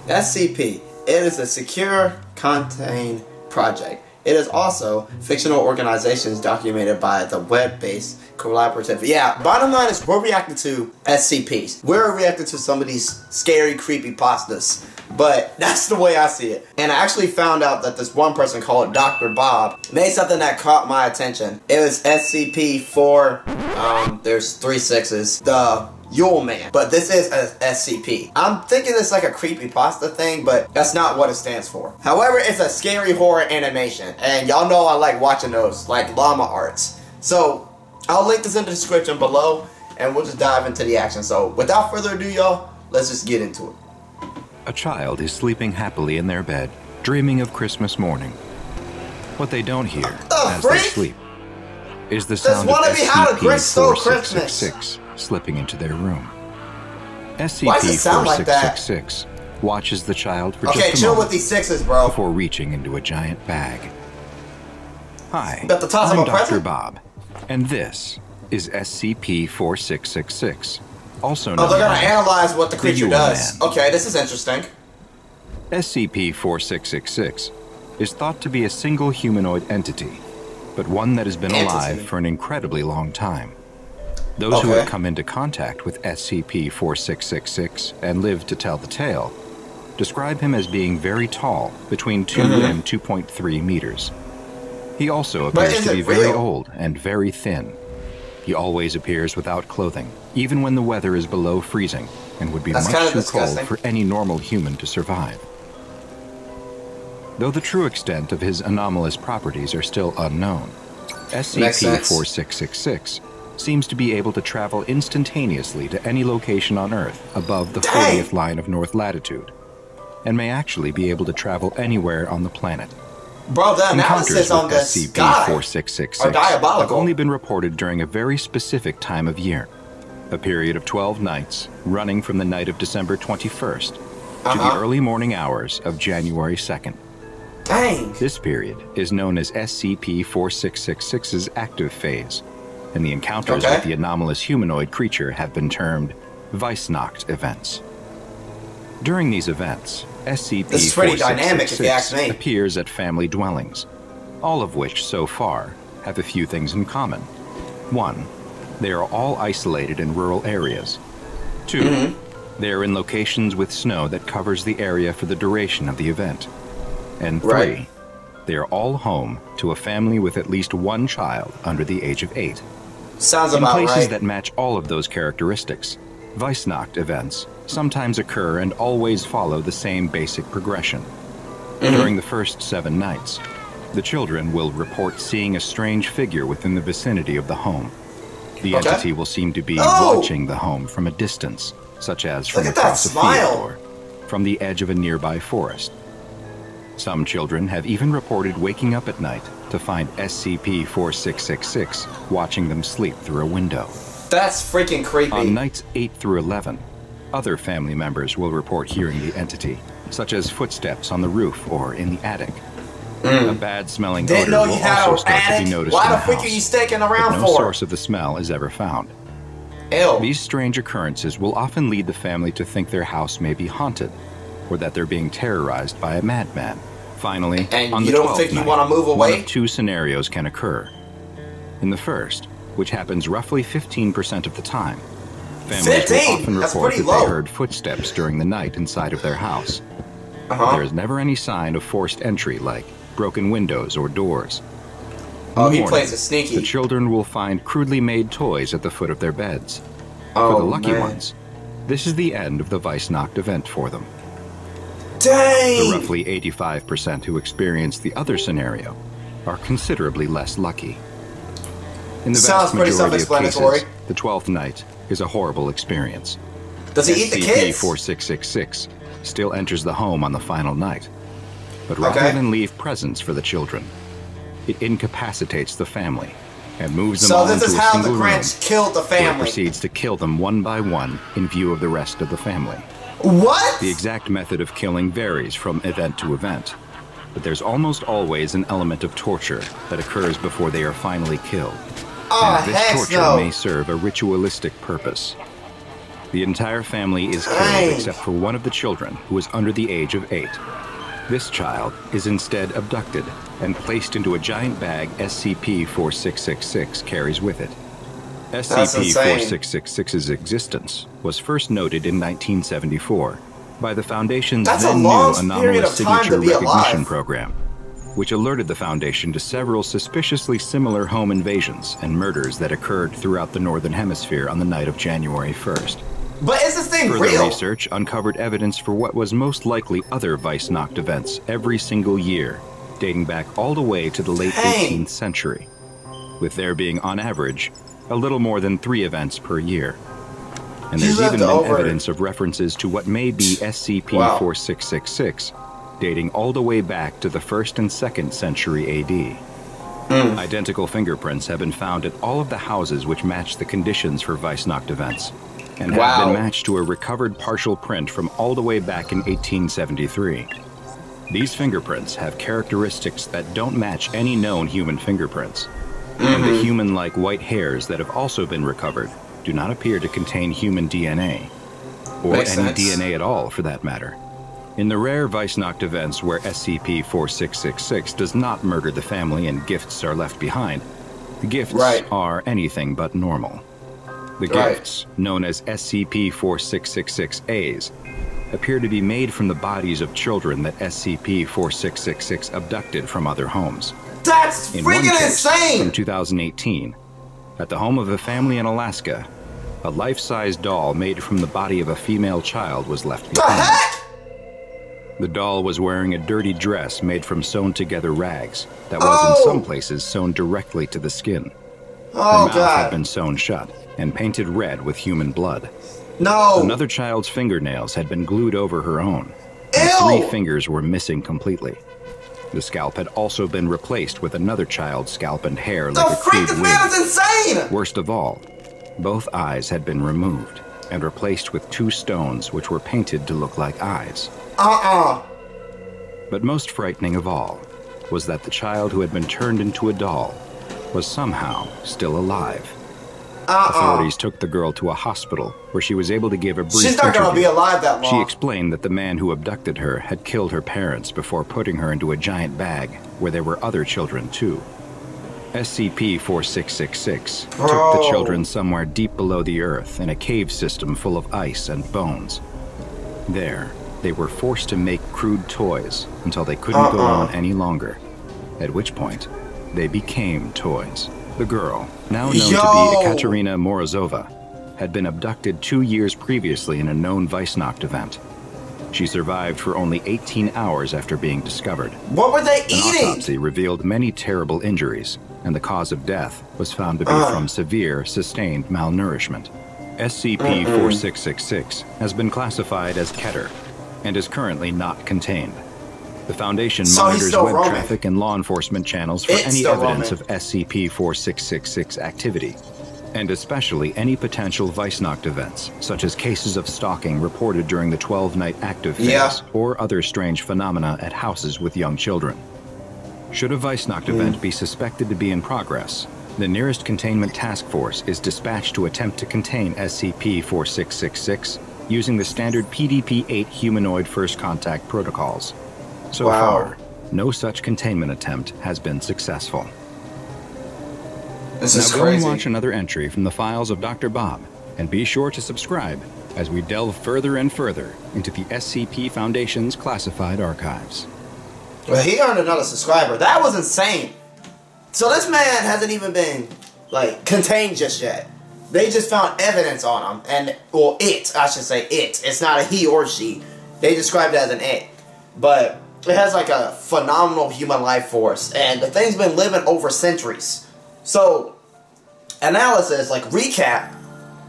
SCP. It is a secure, contained project. It is also fictional organizations documented by the web-based collaborative. Yeah, bottom line is we're reacting to SCPs. We're reacting to some of these scary, creepy pastas. But that's the way I see it. And I actually found out that this one person called Dr. Bob made something that caught my attention. It was SCP-4, there's 3 6s, the Yule Man. But this is a SCP. I'm thinking it's like a creepypasta thing, but that's not what it stands for. However, it's a scary horror animation. And y'all know I like watching those, like llama arts. So, I'll link this in the description below, and we'll just dive into the action. So, without further ado, y'all, let's just get into it. A child is sleeping happily in their bed, dreaming of Christmas morning. What they don't hear as they sleep is the sound of SCP-4666 slipping into their room. SCP-4666 watches the child for just a moment with these sixes, bro, before reaching into a giant bag. Hi, I'm Dr. Bob, and this is SCP-4666. Also known they're gonna analyze what the creature does. Man. Okay, this is interesting. SCP-4666 is thought to be a single humanoid entity, but one that has been alive for an incredibly long time. Those who have come into contact with SCP-4666 and lived to tell the tale describe him as being very tall, between 2 and 2.3 meters. He also appears to be very old and very thin. He always appears without clothing, even when the weather is below freezing, and would be much too cold for any normal human to survive. Though the true extent of his anomalous properties are still unknown, SCP-4666 seems to be able to travel instantaneously to any location on Earth above the 40th line of north latitude, and may actually be able to travel anywhere on the planet. Bro, the analysis on this SCP-4666 are diabolical. have only been reported during a very specific time of year, a period of 12 nights running from the night of December 21st to the early morning hours of January 2nd. Dang! This period is known as SCP-4666's active phase, and the encounters with the anomalous humanoid creature have been termed Weissnacht events. During these events, SCP-4666 appears at family dwellings, all of which, so far, have a few things in common. 1. They are all isolated in rural areas. 2. They are in locations with snow that covers the area for the duration of the event. And 3. They are all home to a family with at least one child under the age of 8. Sounds about right. In places that match all of those characteristics, Weissnacht events sometimes occur and always follow the same basic progression. During the first 7 nights, the children will report seeing a strange figure within the vicinity of the home. The entity will seem to be watching the home from a distance, such as from across a field or from the edge of a nearby forest. Some children have even reported waking up at night to find SCP-4666 watching them sleep through a window. That's freaking creepy. On nights 8 through 11, other family members will report hearing the entity, such as footsteps on the roof or in the attic. A bad-smelling odor will also start to be noticed in the house, are you staking around but no source of the smell is ever found. Ew. These strange occurrences will often lead the family to think their house may be haunted, or that they're being terrorized by a madman. Finally, on the 12th night, one of 2 scenarios can occur. In the first, which happens roughly 15% of the time, families will often report that they heard footsteps during the night inside of their house. There is never any sign of forced entry like broken windows or doors. He plays it sneaky. The children will find crudely made toys at the foot of their beds. For the lucky ones, this is the end of the Weissnacht event for them. Dang! The roughly 85% who experience the other scenario are considerably less lucky. In the vast majority of cases, the 12th night is a horrible experience. Does he eat the kids? SCP-4666 still enters the home on the final night, but rather than leave presents for the children, it incapacitates the family and moves them all into a single room, where it proceeds to kill them one by one in view of the rest of the family. What? The exact method of killing varies from event to event, but there's almost always an element of torture that occurs before they are finally killed. And this torture may serve a ritualistic purpose. The entire family is killed Dang. except for one of the children, who is under the age of 8. This child is instead abducted and placed into a giant bag SCP-4666 carries with it. SCP-4666's existence was first noted in 1974 by the Foundation's then-new Anomalous Signature Recognition Program, which alerted the Foundation to several suspiciously similar home invasions and murders that occurred throughout the Northern Hemisphere on the night of January 1st. But is this thing Further real? research uncovered evidence for what was most likely other Weissnacht events every single year, dating back all the way to the late 18th century, with there being, on average, a little more than 3 events per year. And there's even been evidence of references to what may be SCP-4666, dating all the way back to the 1st and 2nd century AD. Identical fingerprints have been found at all of the houses which match the conditions for Weissnacht events, and have been matched to a recovered partial print from all the way back in 1873. These fingerprints have characteristics that don't match any known human fingerprints, and the human-like white hairs that have also been recovered do not appear to contain human DNA, or any DNA at all for that matter. In the rare Weissnacht events where SCP-4666 does not murder the family and gifts are left behind, the gifts are anything but normal. The gifts, known as SCP-4666-As, appear to be made from the bodies of children that SCP-4666 abducted from other homes. That's freaking insane! In 2018, at the home of a family in Alaska, a life-size doll made from the body of a female child was left behind. The heck? The doll was wearing a dirty dress made from sewn-together rags that was in some places sewn directly to the skin. Her mouth had been sewn shut and painted red with human blood. No! Another child's fingernails had been glued over her own, and 3 fingers were missing completely. The scalp had also been replaced with another child's scalp and hair like a crude wig. Man is insane! Worst of all, both eyes had been removed and replaced with 2 stones which were painted to look like eyes. But most frightening of all was that the child who had been turned into a doll was somehow still alive. Authorities took the girl to a hospital where she was able to give a brief interview. She's not gonna be alive that long. She explained that the man who abducted her had killed her parents before putting her into a giant bag where there were other children too. SCP-4666 took the children somewhere deep below the earth in a cave system full of ice and bones. There, they were forced to make crude toys until they couldn't go on any longer, at which point they became toys. The girl, now known to be Ekaterina Morozova, had been abducted 2 years previously in a known Weissnacht event. She survived for only 18 hours after being discovered. What were they eating? An autopsy revealed many terrible injuries, and the cause of death was found to be from severe, sustained malnourishment. SCP-4666 has been classified as Keter and is currently not contained. The Foundation monitors web traffic and law enforcement channels for any evidence of SCP-4666 activity, and especially any potential Weissnacht events, such as cases of stalking reported during the 12-night active phase, or other strange phenomena at houses with young children. Should a Weissnacht event be suspected to be in progress, the nearest containment task force is dispatched to attempt to contain SCP-4666 using the standard PDP-8 humanoid first contact protocols. So far, no such containment attempt has been successful. This is crazy. Now go and watch another entry from the files of Dr. Bob, and be sure to subscribe as we delve further and further into the SCP Foundation's classified archives. Well, he earned another subscriber. That was insane. So this man hasn't even been, like, contained just yet. They just found evidence on him, and, well, I should say it. It's not a he or she. They described it as an it. But it has, like, a phenomenal human life force, and the thing's been living over centuries. So, analysis, like, recap,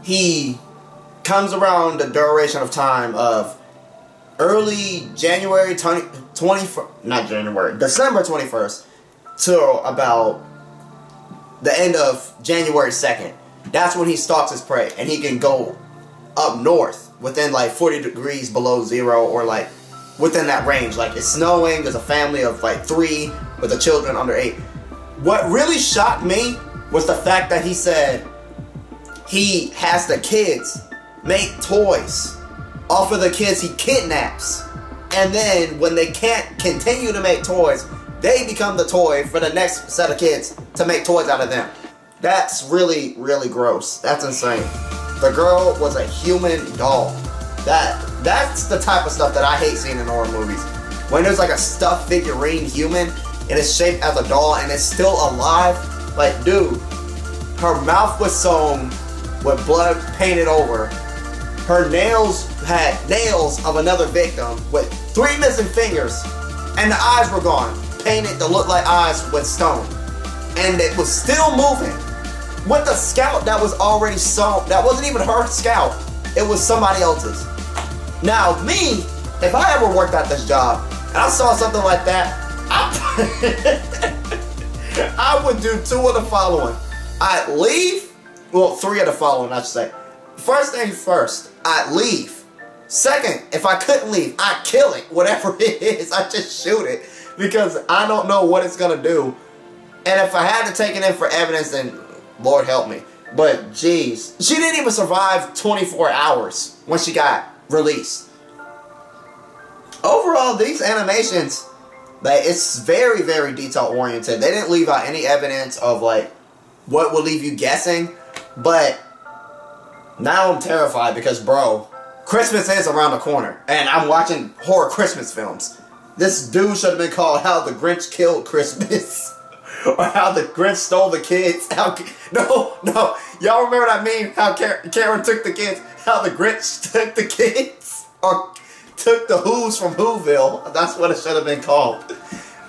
he comes around the duration of time of early January December 21st till about the end of January 2nd. That's when he stalks his prey, and he can go up north within like 40 degrees below zero, or like within that range. Like, it's snowing, there's a family of like 3 with the children under 8. What really shocked me was the fact that he said he has the kids make toys off of the kids he kidnaps. And then when they can't continue to make toys, they become the toy for the next set of kids to make toys out of them. That's really, really gross. That's insane. The girl was a human doll. That's the type of stuff that I hate seeing in horror movies. When there's like a stuffed figurine human and it's shaped as a doll and it's still alive. Like, dude, her mouth was sewn with blood painted over. Her nails had nails of another victim with 3 missing fingers, and the eyes were gone, painted to look like eyes with stone. And it was still moving with the scalp that was already sewn. That wasn't even her scalp. It was somebody else's. Now, me, if I ever worked at this job and I saw something like that, I would do 2 of the following. I'd leave. Well, 3 of the following, I should say. First thing first, I'd leave. Second, if I couldn't leave, I'd kill it. Whatever it is, I'd just shoot it. Because I don't know what it's going to do. And if I had to take it in for evidence, then Lord help me. But, jeez. She didn't even survive 24 hours when she got released. Overall, these animations, like, it's very, very detail-oriented. They didn't leave out any evidence of, like, what will leave you guessing. But now I'm terrified because, bro, Christmas is around the corner. And I'm watching horror Christmas films. This dude should have been called How the Grinch Killed Christmas. Or How the Grinch Stole the Kids. No. Y'all remember that meme? How Karen took the kids. How the Grinch took the kids. Or took the Who's from Whoville. That's what it should have been called.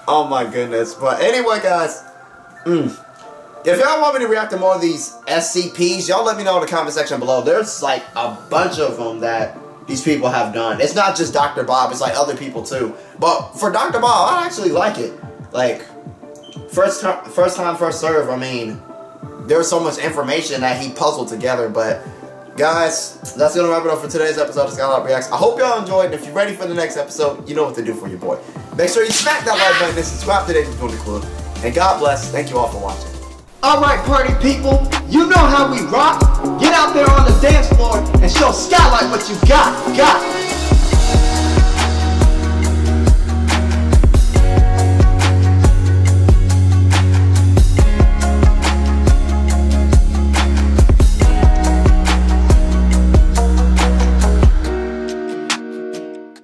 Oh my goodness. But anyway, guys. If y'all want me to react to more of these SCPs, y'all let me know in the comment section below. There's like a bunch of them that these people have done. It's not just Dr. Bob, it's like other people too. But for Dr. Bob, I actually like it. Like, first time, first serve, I mean, there's so much information that he puzzled together. But guys, that's going to wrap it up for today's episode of Skylark Reacts. I hope y'all enjoyed, and if you're ready for the next episode, you know what to do for your boy. Make sure you smack that like button and subscribe today to join the club. And God bless. Thank you all for watching. Alright, party people, you know how we rock. Get out there on the dance floor and show Skylark what you got.